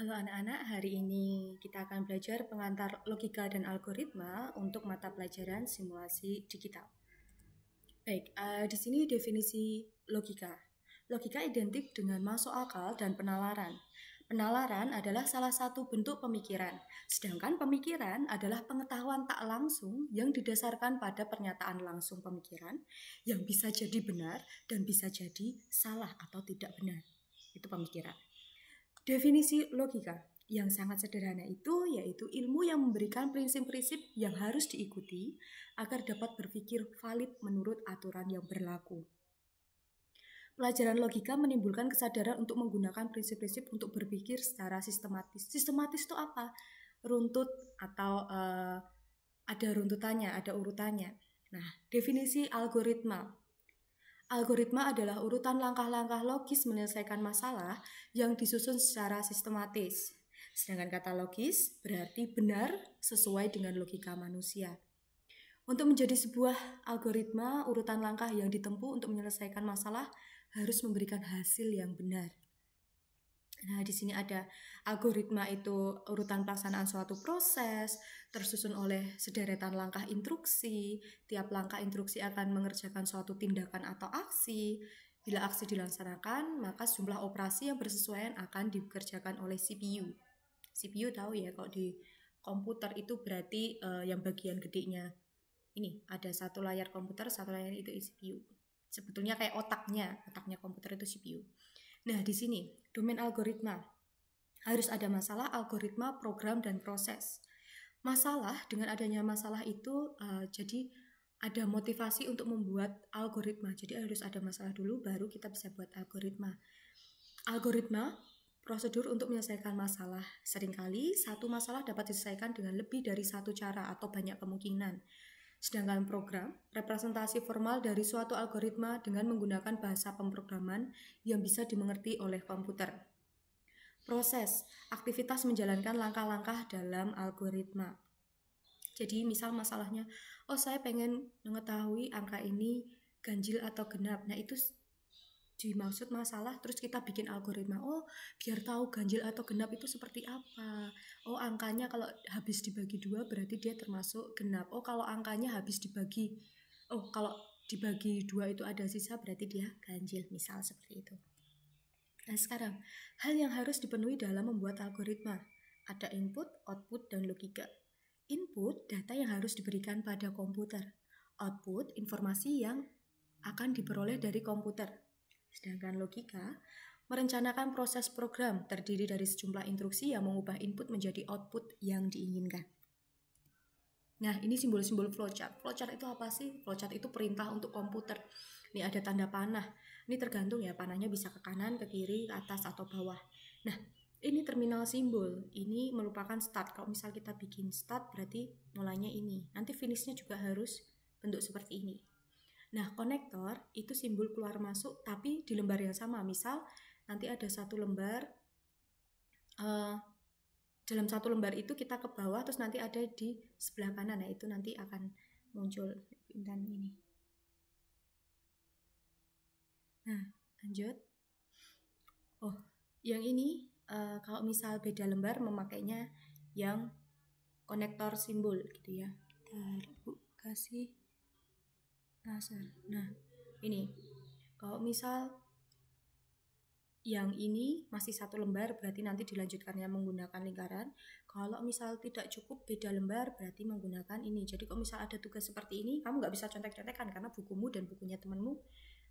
Halo anak-anak, hari ini kita akan belajar pengantar logika dan algoritma untuk mata pelajaran simulasi digital. Baik, di sini definisi logika. Logika identik dengan masuk akal dan penalaran. Penalaran adalah salah satu bentuk pemikiran, sedangkan pemikiran adalah pengetahuan tak langsung yang didasarkan pada pernyataan langsung pemikiran yang bisa jadi benar dan bisa jadi salah atau tidak benar. Itu pemikiran. Definisi logika yang sangat sederhana itu yaitu ilmu yang memberikan prinsip-prinsip yang harus diikuti agar dapat berpikir valid menurut aturan yang berlaku. Pelajaran logika menimbulkan kesadaran untuk menggunakan prinsip-prinsip untuk berpikir secara sistematis. Sistematis itu apa? Runtut atau ada runtutannya, ada urutannya. Nah, definisi algoritma. Algoritma adalah urutan langkah-langkah logis menyelesaikan masalah yang disusun secara sistematis. Sedangkan kata logis berarti benar sesuai dengan logika manusia. Untuk menjadi sebuah algoritma, urutan langkah yang ditempuh untuk menyelesaikan masalah harus memberikan hasil yang benar. Nah, di sini ada algoritma itu urutan pelaksanaan suatu proses, tersusun oleh sederetan langkah instruksi. Tiap langkah instruksi akan mengerjakan suatu tindakan atau aksi. Bila aksi dilaksanakan, maka jumlah operasi yang bersesuaian akan dikerjakan oleh CPU. CPU tahu ya, kalau di komputer itu berarti yang bagian gedenya. Ini ada satu layar komputer, satu layar itu CPU. Sebetulnya kayak otaknya komputer itu CPU. Nah, di sini domain algoritma. Harus ada masalah, algoritma, program, dan proses. Masalah, dengan adanya masalah itu jadi ada motivasi untuk membuat algoritma. Jadi harus ada masalah dulu, baru kita bisa buat algoritma. Algoritma, prosedur untuk menyelesaikan masalah. Seringkali satu masalah dapat diselesaikan dengan lebih dari satu cara atau banyak kemungkinan. Sedangkan program, representasi formal dari suatu algoritma dengan menggunakan bahasa pemrograman yang bisa dimengerti oleh komputer. Proses, aktivitas menjalankan langkah-langkah dalam algoritma. Jadi misal masalahnya, saya pengen mengetahui angka ini ganjil atau genap. Nah, itu dimaksud masalah, terus kita bikin algoritma. Biar tahu ganjil atau genap itu seperti apa. Angkanya kalau habis dibagi 2 berarti dia termasuk genap. Kalau angkanya habis dibagi, kalau dibagi 2 itu ada sisa berarti dia ganjil, misal seperti itu. Nah, sekarang hal yang harus dipenuhi dalam membuat algoritma. Ada input, output, dan logika. Input, data yang harus diberikan pada komputer. Output, informasi yang akan diperoleh dari komputer. Sedangkan logika merencanakan proses program terdiri dari sejumlah instruksi yang mengubah input menjadi output yang diinginkan. Nah, ini simbol-simbol flowchart. Flowchart itu apa sih? Flowchart itu perintah untuk komputer. Ini ada tanda panah. Ini tergantung ya, panahnya bisa ke kanan, ke kiri, ke atas, atau bawah. Nah, ini terminal simbol. Ini merupakan start. Kalau misal kita bikin start, berarti mulainya ini. Nanti finishnya juga harus bentuk seperti ini. Nah, konektor itu simbol keluar masuk tapi di lembar yang sama. Misal nanti ada satu lembar, dalam satu lembar itu kita ke bawah, terus nanti ada di sebelah kanan. Nah, itu nanti akan muncul intan ini. Nah, lanjut. Yang ini kalau misal beda lembar memakainya yang konektor simbol gitu ya. Kita kasih laser. Nah, ini kalau misal yang ini masih satu lembar berarti nanti dilanjutkannya menggunakan lingkaran. Kalau misal tidak cukup beda lembar berarti menggunakan ini. Jadi kalau misal ada tugas seperti ini, kamu nggak bisa contek-contekan karena bukumu dan bukunya temanmu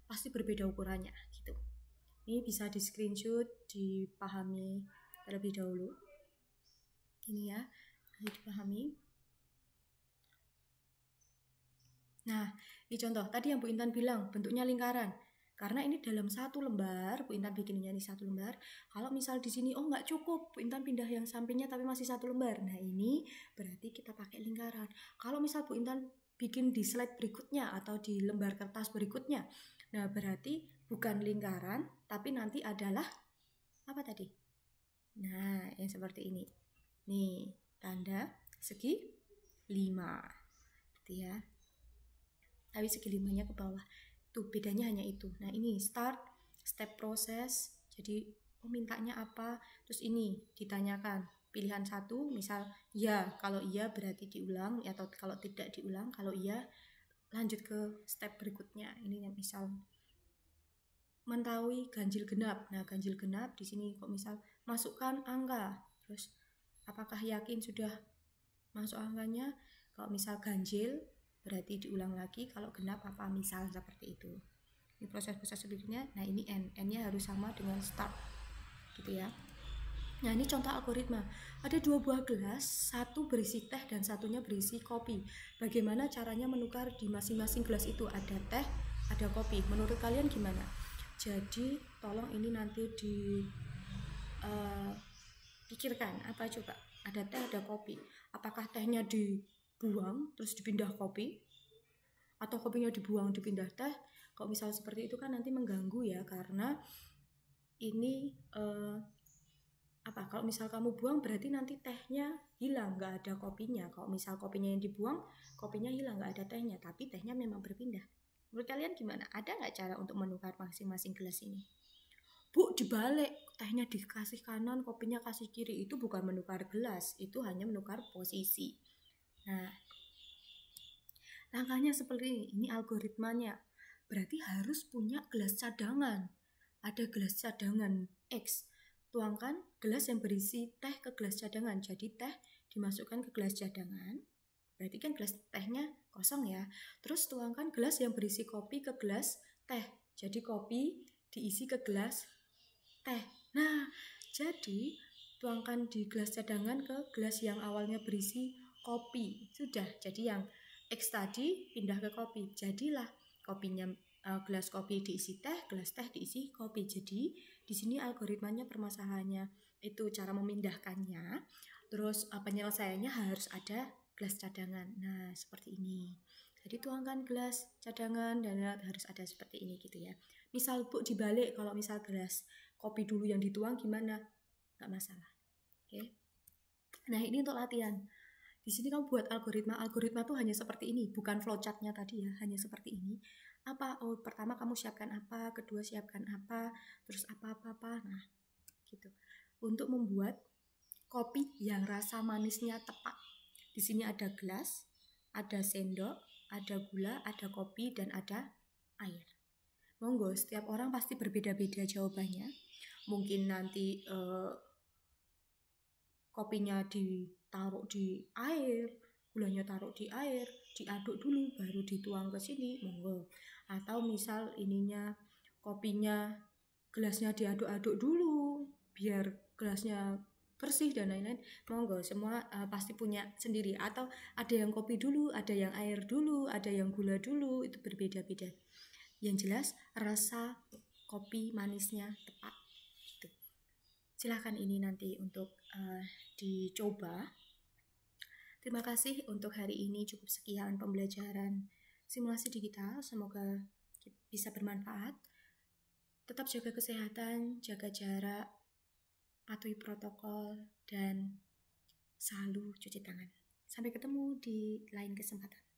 pasti berbeda ukurannya gitu. Ini bisa di screenshot, dipahami terlebih dahulu. Ini ya, harus dipahami. Nah, ini contoh. Tadi yang Bu Intan bilang, bentuknya lingkaran. Karena ini dalam satu lembar, Bu Intan bikinnya ini satu lembar. Kalau misal di sini, nggak cukup, Bu Intan pindah yang sampingnya tapi masih satu lembar. Nah, ini berarti kita pakai lingkaran. Kalau misal Bu Intan bikin di slide berikutnya atau di lembar kertas berikutnya, nah berarti bukan lingkaran, tapi nanti adalah apa tadi? Nah, yang seperti ini. Nih, tanda segi 5. Gitu ya. Tapi segi 5-nya ke bawah. Tuh, bedanya hanya itu. Nah, ini start, step proses. Jadi oh mintanya apa, terus ini ditanyakan pilihan satu, misal ya, kalau iya berarti diulang, atau kalau tidak diulang, kalau iya lanjut ke step berikutnya. Ini yang misal mengetahui ganjil genap. Nah, ganjil genap di sini kok misal masukkan angka, terus apakah yakin sudah masuk angkanya? Kalau misal ganjil berarti diulang lagi, kalau genap apa, misal seperti itu. Ini proses-proses berikutnya. Nah, ini n-nya harus sama dengan start, gitu ya. Nah, ini contoh algoritma. Ada 2 buah gelas, satu berisi teh dan satunya berisi kopi. Bagaimana caranya menukar di masing-masing gelas itu? Ada teh, ada kopi. Menurut kalian gimana? Jadi, tolong ini nanti pikirkan, apa coba? Ada teh, ada kopi. Apakah tehnya dibuang terus dipindah kopi? Atau kopinya dibuang dipindah teh? Kalau misal seperti itu kan nanti mengganggu ya, karena ini kalau misal kamu buang berarti nanti tehnya hilang, nggak ada kopinya. Kalau misal kopinya yang dibuang, kopinya hilang, nggak ada tehnya, tapi tehnya memang berpindah. Menurut kalian gimana? Ada nggak cara untuk menukar masing-masing gelas ini? Bu, dibalik, tehnya dikasih kanan, kopinya kasih kiri. Itu bukan menukar gelas, itu hanya menukar posisi. Nah, langkahnya seperti ini algoritmanya. Berarti harus punya gelas cadangan. Ada gelas cadangan X. Tuangkan gelas yang berisi teh ke gelas cadangan. Jadi teh dimasukkan ke gelas cadangan. Berarti kan gelas tehnya kosong ya. Terus tuangkan gelas yang berisi kopi ke gelas teh. Jadi kopi diisi ke gelas teh. Nah, jadi tuangkan di gelas cadangan ke gelas yang awalnya berisi kopi. Sudah, jadi yang X tadi pindah ke kopi. Jadilah kopinya, gelas kopi diisi teh, gelas teh diisi kopi. Jadi di sini algoritmanya, permasalahannya itu cara memindahkannya. Terus penyelesaiannya harus ada gelas cadangan. Nah, seperti ini. Jadi tuangkan gelas cadangan dan harus ada seperti ini gitu ya. Misal Bu dibalik, kalau misal gelas kopi dulu yang dituang gimana? Nggak masalah. Oke. Nah, ini untuk latihan. Di sini kamu buat algoritma tuh hanya seperti ini, bukan flowchartnya tadi ya, hanya seperti ini. Apa? Oh, pertama kamu siapkan apa, kedua siapkan apa, terus apa. Nah, gitu. Untuk membuat kopi yang rasa manisnya tepat. Di sini ada gelas, ada sendok, ada gula, ada kopi, dan ada air. Monggo, setiap orang pasti berbeda-beda jawabannya. Mungkin nanti kopinya ditaruh di air, gulanya taruh di air, diaduk dulu baru dituang ke sini, monggo. Atau misal ininya kopinya, gelasnya diaduk-aduk dulu biar gelasnya bersih dan lain-lain, monggo. Semua pasti punya sendiri. Atau ada yang kopi dulu, ada yang air dulu, ada yang gula dulu, itu berbeda-beda. Yang jelas rasa kopi manisnya tepat. Silahkan ini nanti untuk dicoba. Terima kasih untuk hari ini, cukup sekian pembelajaran simulasi digital. Semoga bisa bermanfaat. Tetap jaga kesehatan, jaga jarak, patuhi protokol, dan selalu cuci tangan. Sampai ketemu di lain kesempatan.